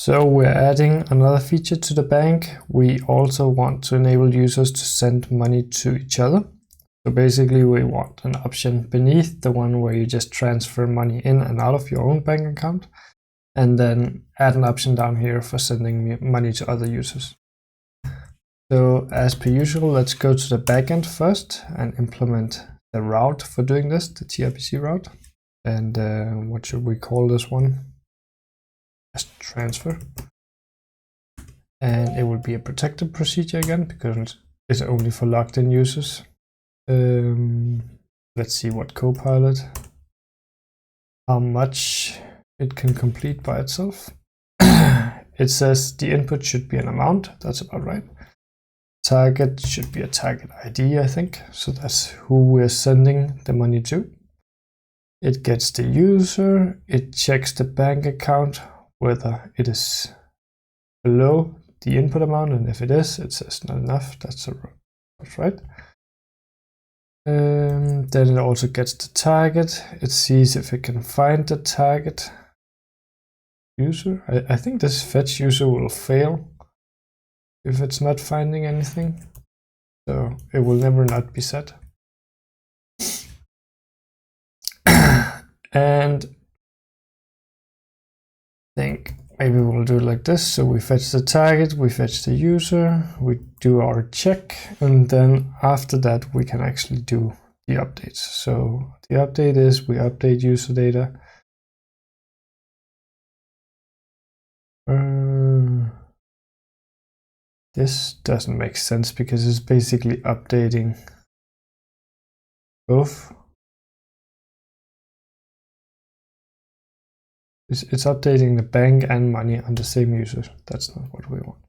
So we're adding another feature to the bank. We also want to enable users to send money to each other. So basically we want an option beneath the one where you just transfer money in and out of your own bank account, and then add an option down here for sending money to other users. So as per usual, let's go to the backend first and implement the route for doing this, the gRPC route. And what should we call this one? Just transfer. And it will be a protected procedure again because it's only for logged in users. Let's see what Copilot, how much it can complete by itself. It says the input should be an amount. That's about right. Target should be a target ID, I think. So that's who we're sending the money to. It gets the user. It checks the bank account, whether it is below the input amount. And if it is, it says not enough. That's right. Then it also gets the target. It sees if it can find the target user. I think this fetch user will fail if it's not finding anything, so it will never not be set. And I think maybe we'll do it like this. So we fetch the target, we fetch the user, we do our check, and then after that we can actually do the updates. So the update is we update user data. This doesn't make sense because it's basically updating both. It's updating the bank and money on the same user. That's not what we want.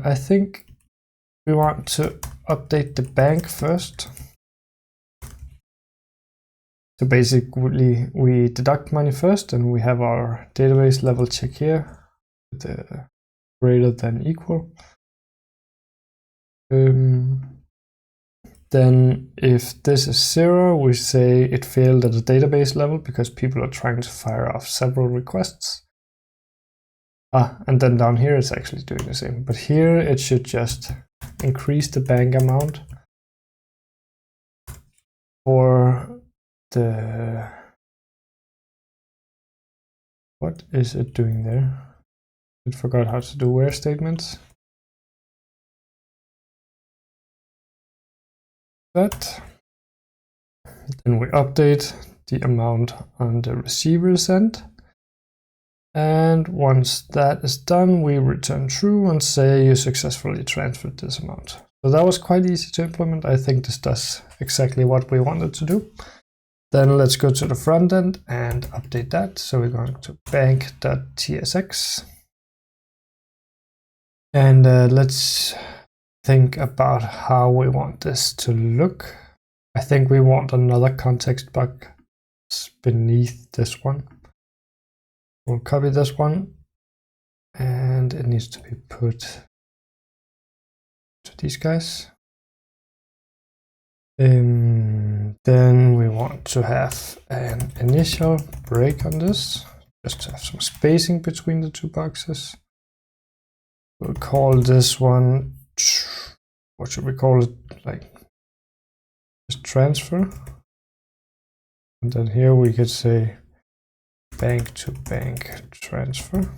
I think we want to update the bank first. So basically we deduct money first, and we have our database level check here with the greater than equal. Then if this is 0, we say it failed at the database level because people are trying to fire off several requests. And then down here it's actually doing the same. But here it should just increase the bank amount for the... What is it doing there? It forgot how to do where statements. That. Then we update the amount on the receiver's end. And once that is done, we return true and say you successfully transferred this amount. So that was quite easy to implement. I think this does exactly what we wanted to do. Then let's go to the front end and update that. So we're going to bank.tsx. And let's think about how we want this to look. I think we want another context box beneath this one. We'll copy this one, and it needs to be put to these guys. Then we want to have an initial break on this, just to have some spacing between the two boxes. We'll call this one, what should we call it? Like just transfer. And then here we could say bank to bank transfer.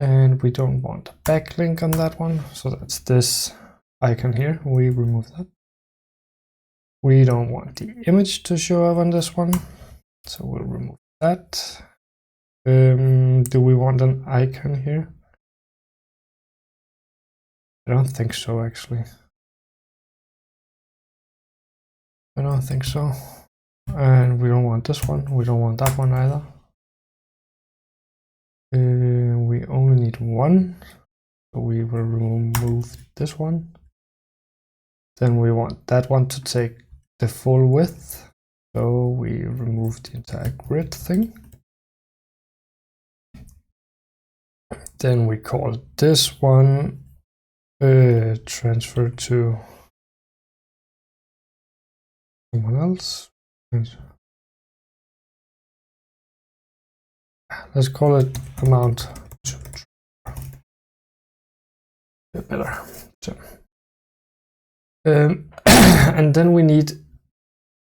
And we don't want a backlink on that one. So that's this icon here. We remove that. We don't want the image to show up on this one. So we'll remove that. Do we want an icon here? I don't think so, actually. I don't think so. And we don't want this one. We don't want that one either. We only need one. So we will remove this one. Then we want that one to take the full width. So we remove the entire grid thing. Then we call this one transfer to someone else. let's call it amount to better. So, and then we need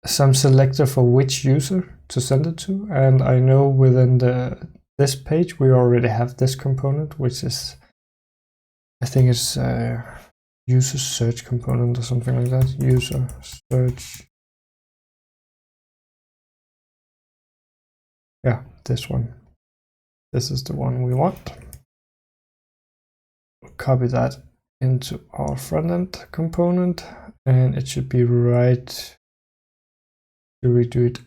some selector for which user to send it to. And I know within this page we already have this component, which is, I think it's user search component or something like that. User search. Yeah, this one. This is the one we want. Copy that into our front-end component, and it should be right. Do we do it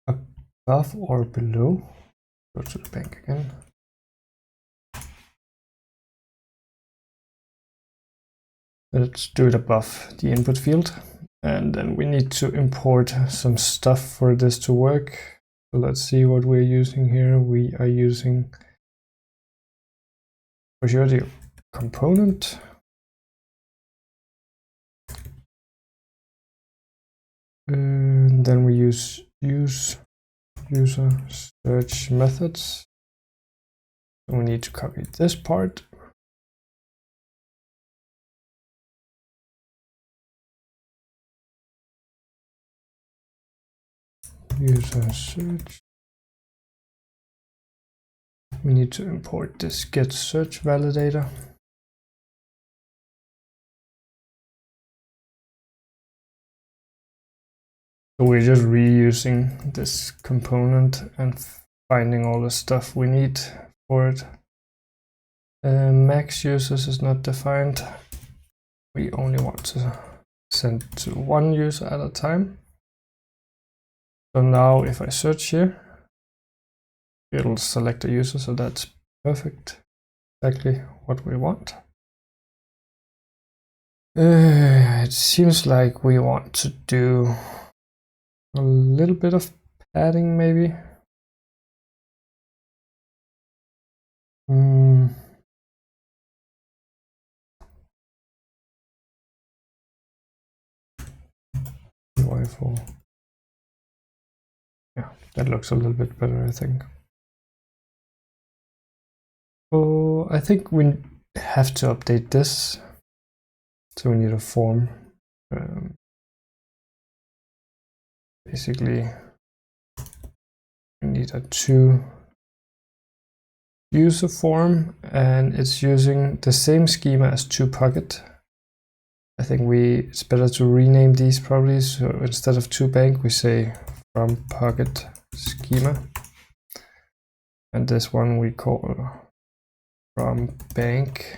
above or below? Go to the bank again. Let's do it above the input field, and then we need to import some stuff for this to work. So let's see what we're using here. We are using for sure the component. And then we use user search methods. So we need to copy this part. User search. We need to import this get search validator. So we're just reusing this component and finding all the stuff we need for it. Max users is not defined. We only want to send to one user at a time. So now if I search here, it'll select a user, so that's perfect. Exactly what we want. It seems like we want to do a little bit of padding maybe. Y4. Yeah, that looks a little bit better, I think. Oh, I think we have to update this. So we need a form. Basically, we need a to user form, and it's using the same schema as toPuckit. I think it's better to rename these probably. So instead of toBank, we say from Puckit schema, and this one we call from bank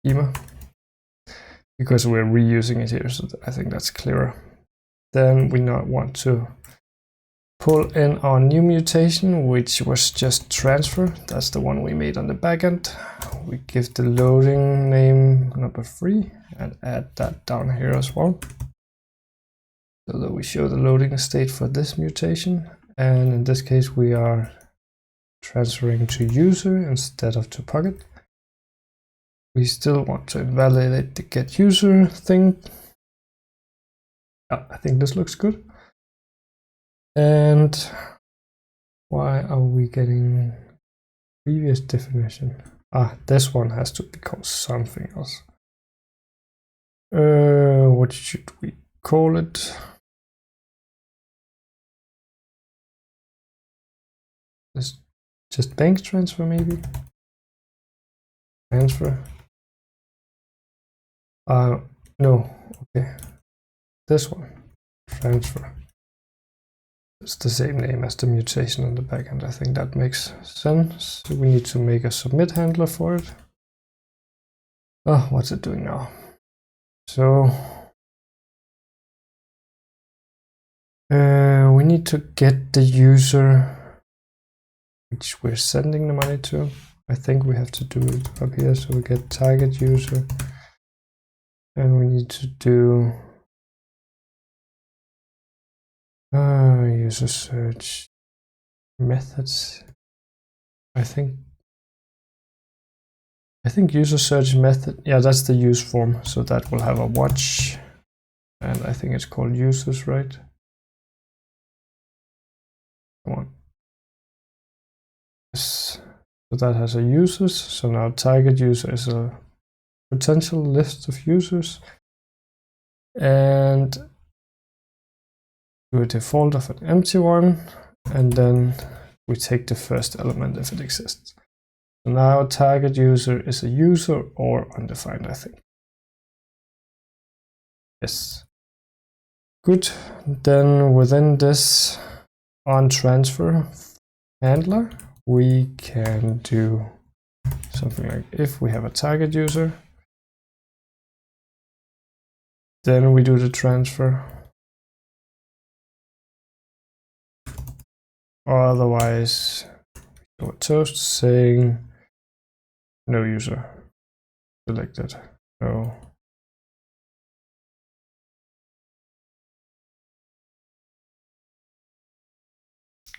schema because we're reusing it here. So I think that's clearer. Then we now want to pull in our new mutation, which was just transfer. That's the one we made on the backend. We give the loading name number 3 and add that down here as well, so that we show the loading state for this mutation. And in this case, we are transferring to user instead of to Puckit. We still want to invalidate the get user thing. I think this looks good. And why are we getting previous definition? This one has to be called something else. What should we call it? Let's just bank transfer maybe. Transfer. No, okay. This one, transfer. It's the same name as the mutation on the backend. I think that makes sense. So we need to make a submit handler for it. Oh, what's it doing now? So we need to get the user which we're sending the money to. I think we have to do it up here. So we get target user, and we need to do user search methods. I think user search method, yeah, that's the use form, so that will have a watch, and I think it's called users, right? Come on. So that has a users. So now target user is a potential list of users, and do a default of an empty one, and then we take the first element if it exists. So now target user is a user or undefined, I think. Yes. Good. Then within this onTransfer handler, we can do something like if we have a target user, then we do the transfer. Or otherwise, do a toast saying no user selected. No.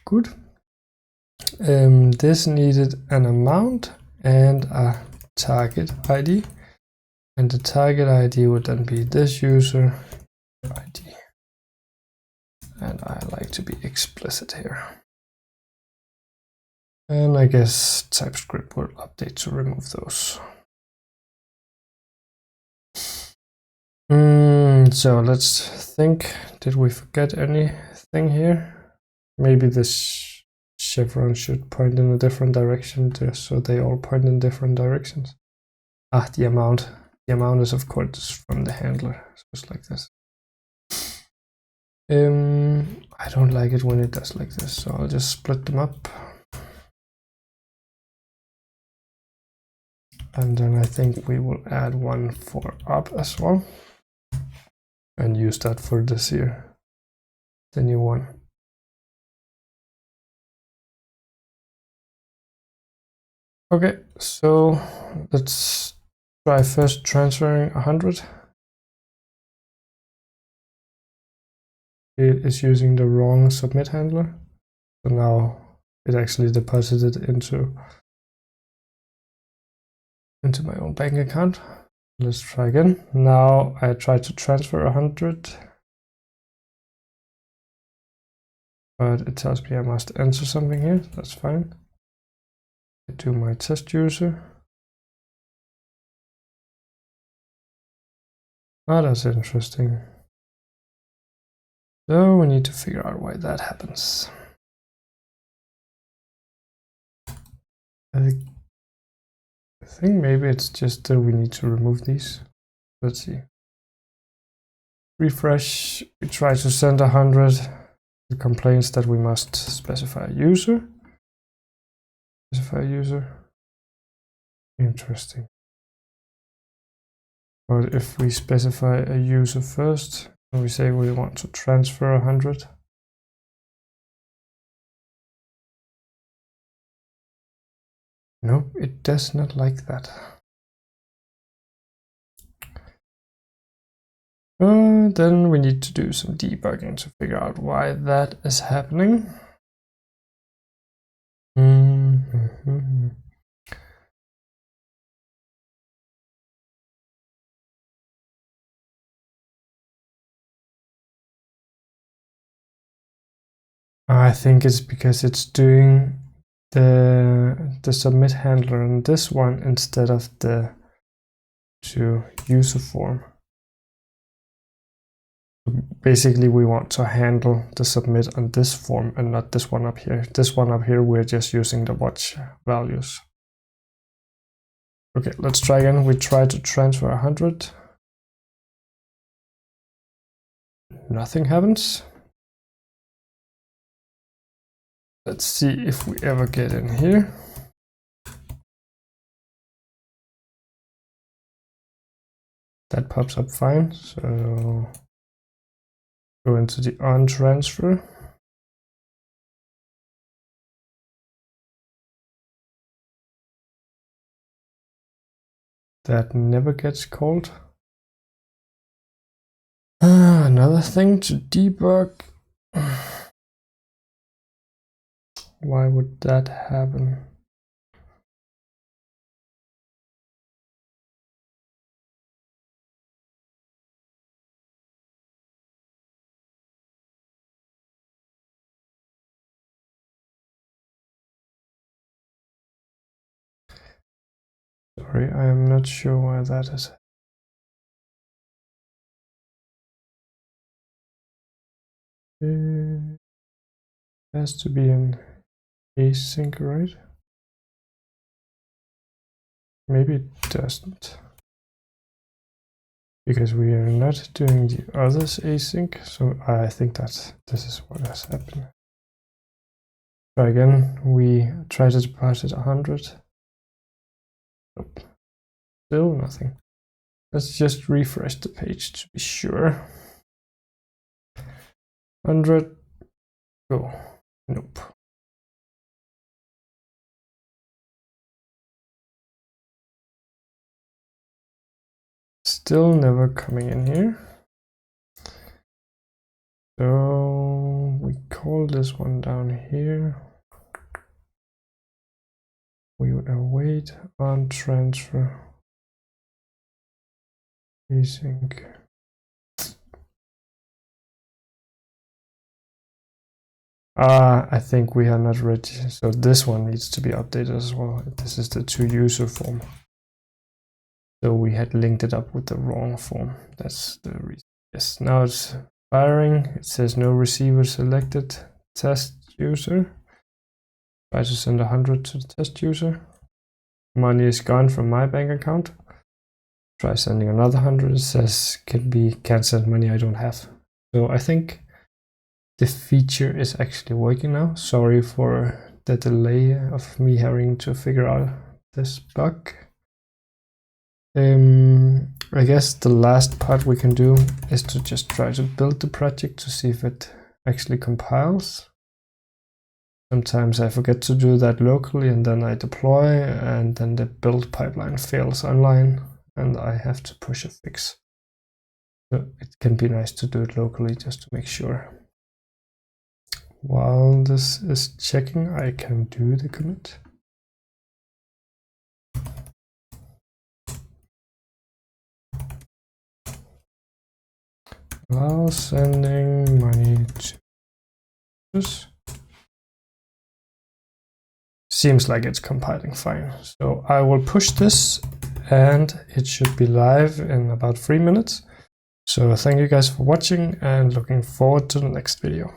Good. This needed an amount and a target ID. And the target ID would then be this user ID. And I like to be explicit here. And I guess TypeScript will update to remove those. So let's think, did we forget anything here? Maybe this chevron should point in a different direction just so they all point in different directions. The amount. The amount is of course from the handler, so it's like this. I don't like it when it does like this, so I'll just split them up. And then I think we will add one for up as well. And use that for this here, the new one. Okay, so let's try first transferring 100. It is using the wrong submit handler. So now it actually deposited into my own bank account. Let's try again. Now I try to transfer 100. But it tells me I must enter something here. That's fine. I do my test user. That's interesting. So we need to figure out why that happens. I think maybe it's just that we need to remove these. Let's see. Refresh. We try to send 100. It complains that we must specify a user. Specify a user. Interesting. But if we specify a user first, and we say we want to transfer 100. Nope, it does not like that. Then we need to do some debugging to figure out why that is happening. I think it's because it's doing the submit handler on this one instead of the user form. Basically, we want to handle the submit on this form and not this one up here. This one up here, we're just using the watch values. Okay, let's try again. We try to transfer 100. Nothing happens. Let's see if we ever get in here. That pops up fine. So go into the onTransfer. That never gets called. Another thing to debug. Why would that happen? Sorry, I am not sure why that is. It has to be an async, right? Maybe it doesn't. Because we are not doing the others async, so I think that this is what has happened. Try again, we try to deposit 100. Nope. Still nothing. Let's just refresh the page to be sure. 100. Go. Nope. Still never coming in here. So we call this one down here. We would await on transfer. Async. I think we are not ready. So this one needs to be updated as well. This is the to user form. So we had linked it up with the wrong form. That's the reason. Yes, now it's firing. It says no receiver selected. Test user. Try to send 100 to the test user. Money is gone from my bank account. Try sending another 100. It says can't send money I don't have. So I think the feature is actually working now. Sorry for the delay of me having to figure out this bug. I guess the last part we can do is to just try to build the project to see if it actually compiles. Sometimes I forget to do that locally and then I deploy and then the build pipeline fails online and I have to push a fix. So it can be nice to do it locally just to make sure. While this is checking, I can do the commit. While sending money to this. Seems like it's compiling fine. So I will push this and it should be live in about 3 minutes. So thank you guys for watching and looking forward to the next video.